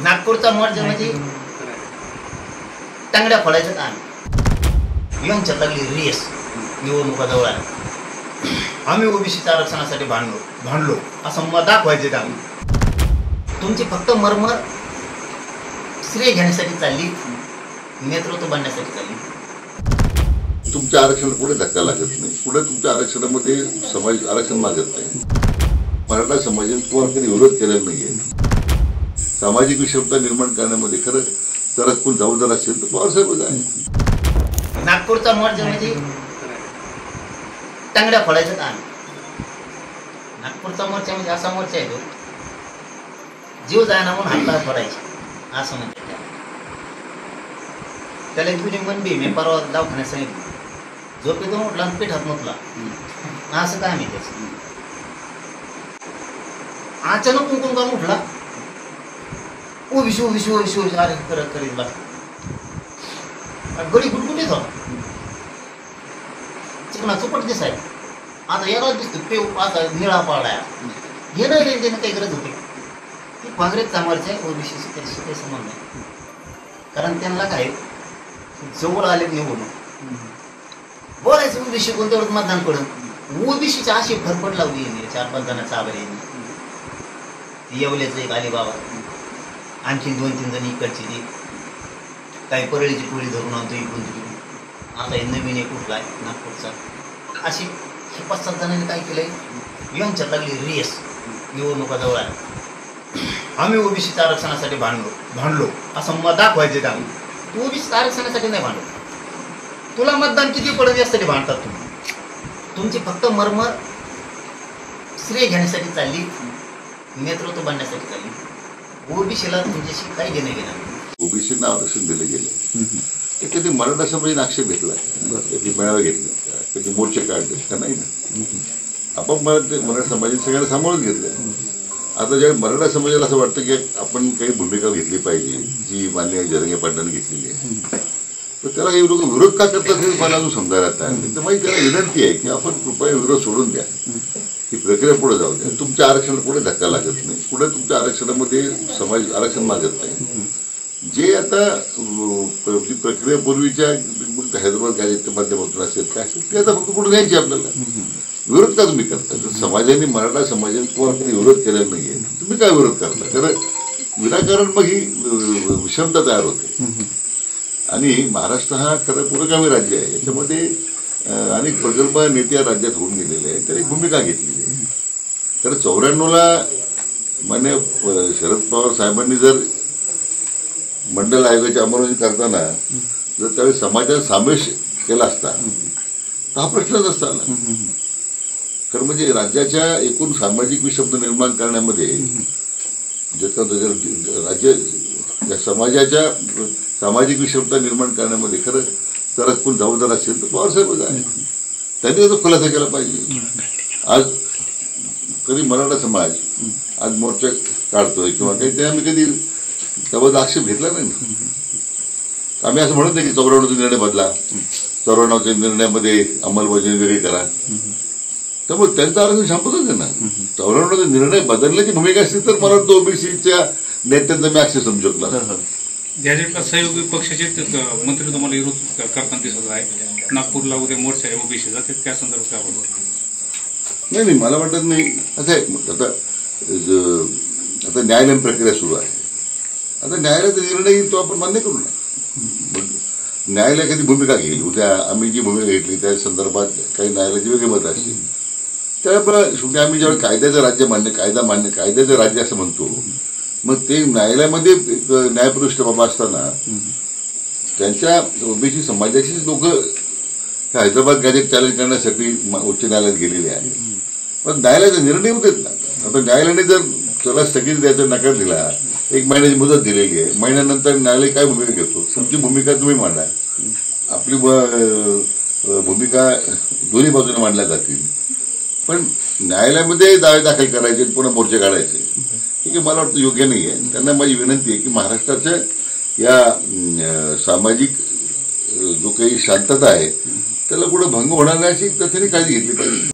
नागपूरचा मोर्चा म्हणजे टांगड्या फोडायचं काम. विंगच्या लागली रेस निवडणुका जवळ आहे. आम्ही ओबीसीच्या आरक्षणासाठी भांडलो असं मग दाखवायचे काम. तुमची फक्त मरमर श्रेय घेण्यासाठी चालली, नेतृत्व बनण्यासाठी चालली. तुमच्या आरक्षण पुढे धक्का लागत नाही, पुढे तुमच्या आरक्षणामध्ये समाज आरक्षण मागत नाही. मराठा समाजाने तुम्हाला कधी विरोध केलेला नाहीये. सामाजिक विषमता निर्माण करण्यामध्ये खरं जरा कोण जबाबदार असेल तर पवारसाहेबच आहे. नागपूरचा मोर्चा म्हणजे टांगड्या फोडायचं काम. नागपूरचा मोर्चा म्हणजे असा मोर्चा आहे तो जीव जायना म्हणून हातला फोडायचे असं म्हणते. त्याला एक तुझी मन बी मी परवा दवाखान्यात सांगितलं, झोपेतून उठला आणि पिठात मुतला असं काय मी त्याच. अचानक कुंकून करून उठला, ओबीसी अरे करत करीत बस गडी गुटगुटीत होता. चिकना चुपट दिसाय. आता याला दिसतो पेव आता निळा पाळाय. हे नाही त्यानं काही गरज होती. ती काँग्रेस चांगलच आहे, ओबीसीशी त्याशी काही संबंध नाही. कारण त्यांना काय जवळ आले निवडून बोलायचं ओबीसी कोण तेवढं मतदान पडून. ओबीसीची अशी फरफड लावली 4-5 जणांचा आभार येणे. येवल्याचं एक अलिबाबा, आणखी 2-3 जण इकडची ती काही परळीची टोळी धरून आणतो इकडून तिकडून. आता हे नवीन एक उठलाय नागपूरचा. अशी 5-7 जणांनी काय केलंय, विंगच्या लागली रेस निवडणुका जवळ आहे. आम्ही ओबीसीच्या आरक्षणासाठी भांडलो असं मग दाखवायचे काम. तू ओबीसीच्या आरक्षणासाठी नाही भांडलो, तुला मतदान किती पडेल यासाठी भांडतात तुम्ही. तुमची फक्त मरमर श्रेय घेण्यासाठी चालली, नेतृत्व बनण्यासाठी चालली. ओबीसीला तुमच्याशी काही घेणं घेणार. ओबीसींना आरक्षण दिलं गेलं ते कधी मराठा समाजाने आक्षेप घेतला, कधी मेळावे घेतले, कधी मोर्चे काढले का नाही ना. आपण मराठा समाजाने सगळ्यांना सांभाळून घेतलं. आता ज्या मराठा समाजाला असं वाटतं की आपण काही भूमिका घेतली पाहिजे जी मान्य जरंगे पाटलांनी घेतलेली आहे, तर त्याला हे लोक विरोध का करतात हे मला अजून समजायला नाही. तर माझी त्याला विनंती आहे की आपण कृपया विरोध सोडून द्या, ही प्रक्रिया पुढे जाऊ द्या. तुमच्या आरक्षणाला पुढे धक्का लागत नाही, पुढे तुमच्या आरक्षणामध्ये समाज आरक्षण मागत नाही. जे आता जी प्रक्रिया पूर्वीच्या हैदराबाद गॅजेटच्या माध्यमातून असेल काय असेल ते आता फक्त पुढे न्यायची आपल्याला. विरोध का तुम्ही करता? जर समाजाने मराठा समाजाने तुम्हाला काही विरोध केलेला नाहीये, तुम्ही काय विरोध करता? कारण विनाकारण मग ही विषमता तयार होते. आणि महाराष्ट्र हा खरं पुरोगामी राज्य आहे, याच्यामध्ये अनेक प्रकल्प नेते या राज्यात होऊन गेलेले आहेत, त्याने भूमिका घेतलेली आहे. तर 94ला मान्य शरद पवार साहेबांनी जर मंडल आयोगाची अंमलबजावणी करताना जर त्यावेळी समाजात समावेश केला असता तर हा प्रश्नच असता ना. तर म्हणजे राज्याच्या एकूण सामाजिक विषमता निर्माण करण्यामध्ये राज्य समाजाच्या सामाजिक विषमता निर्माण करण्यामध्ये खरं जरा कोण जबाबदार असेल तर पवारसाहेबच आहे. त्यांनी याचा खुलासा केला पाहिजे. आज कधी मराठा समाज आज मोर्चा काढतोय किंवा काही ते आम्ही कधी त्याबद्दल आक्षेप घेतला नाही. आम्ही असं म्हणत नाही की 94चा निर्णय बदला, 94च्या निर्णयामध्ये अंमलबजावणी वेगळी करा. त्यामुळे त्यांचं आरक्षण संपतच आहे ना. 94चा निर्णय बदलण्याची भूमिका असती तर मला वाटतं ओबीसीच्या नेत्यांचा मी आक्षेप समजू शकला. गॅजेटला सहयोगी पक्षाचे मंत्री तुम्हाला विरोध करताना दिसत आहे. नागपूरला उद्या मोर्चा आहे ओबीसीचा, त्या संदर्भात काय बोलतो? नाही, मला वाटत नाही. असं आहे आता न्यायालयीन प्रक्रिया सुरू आहे. आता न्यायालयाचा निर्णय तो आपण मान्य करू ना. न्यायालय कधी भूमिका घेईल, उद्या आम्ही जी भूमिका घेतली त्या संदर्भात काही न्यायालयाची वेगळी मत असतील. त्यामुळे शेवटी आम्ही ज्यावेळी कायद्याचं राज्य कायद्याचं राज्य असं म्हणतो, मग ते न्यायालयामध्ये न्यायपृष्ठ बाबा असताना त्यांच्या ओबीसी समाजाचीच लोक हैदराबाद गॅजेट चॅलेंज करण्यासाठी उच्च न्यायालयात गेलेले आहेत. पण न्यायालयाचा निर्णय होतेच ना. आता न्यायालयाने जर त्याला स्थगित द्यायचा नकार दिला, 1 महिन्याची मुदत दिलेली आहे, महिन्यानंतर न्यायालय काय भूमिका घेतो, तुमची भूमिका तुम्ही मांडा. आपली भूमिका दोन्ही बाजूने मांडल्या जातील. पण न्यायालयामध्ये दावे दाखल करायचे पुन्हा मोर्चे काढायचे हे मला वाटतं योग्य नाही आहे. त्यांना माझी विनंती आहे की महाराष्ट्राच्या या सामाजिक जो काही शांतता आहे त्याला कुठं भंग होणार नाही अशी त्यांनी काळजी घेतली पाहिजे.